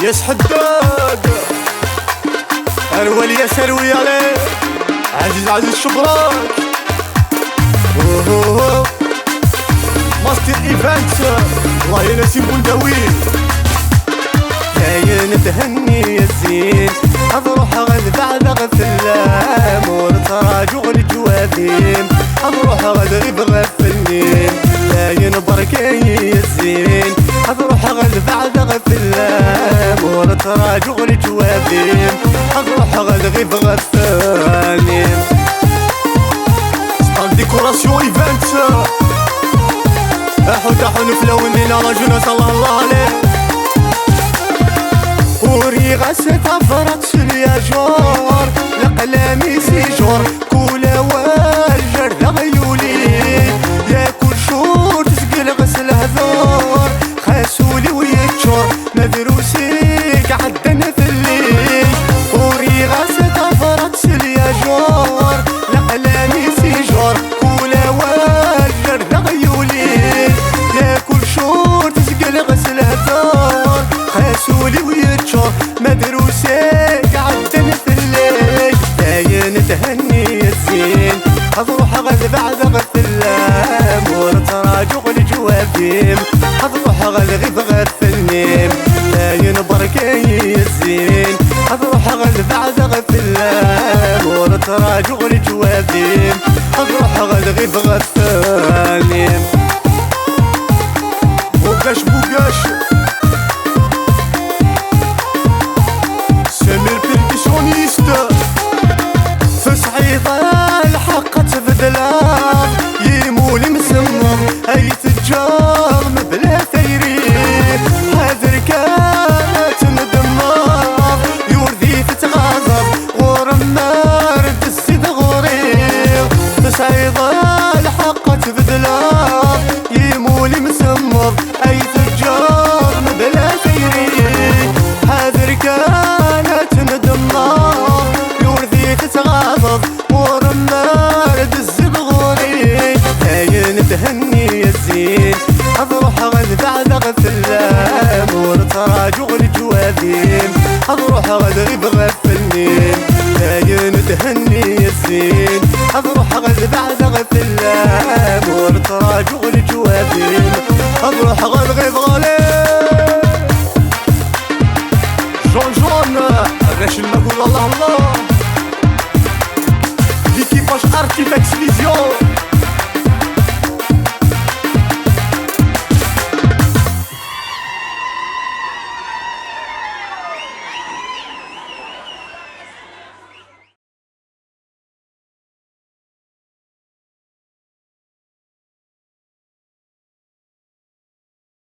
ياس حداد الولي سروي عليه عزيز عزيز شبراك ماستر ايفنت الله ينسي بولداوي كاين تهني الزين اضروح غد بعد غفلام ورتراجع الجوادين اضروح غد غيب غفلنين كاين بركاي الزين اضروح غد بعد غفلام ورتراجع الجوادين اضروح غد غيب غفلنين ستان ديكوراسيون ايفنت احو نفلونينا رجل صلى الله عليه وري غسل عفرت سليا جور لقلامي سيجور كولا والجر غيولي يا كل شور تسقل غسل هذور خاسولي ويتشور مدروسيك عدنا في الليل وري غسل عفرت سليا جور لقلامي سيجور كولا والجر غيولي يا كل شور تسقل غسل هذور خاسولي ويتشور مدروسيك عدنا في الليل كاين تهني الزين اضروح غد بعد غفلام ورتراجع الجوافيم اضروح غد غيب غفلنيم كاين بركاي الزين اضروح غد بعد غفلام ورتراجع الجوافيم اضروح غد غيب غفلنيم بوكاش الحق تبدلام يمول مسمر اي تجار مبلا ثيرين هذا كانت مدمر يورذي تتغاضب غور النار تسيد غورير تسعيد الحق تبدلام يمول مسمر اي تجار مبلا ثيرين هذا كانت مدمر يورذي تتغاضب تهني الزين اضروح غد بعد غفلام ورتراجع الجوادين اضروح غد غيب غفلنين كاين تهني الزين اضروح غد بعد غفلام ورتراجع الجوادين اضروح غد غيب غالين جون غاش المقول الله الله ليكيباج ارتيفاكس فيزيون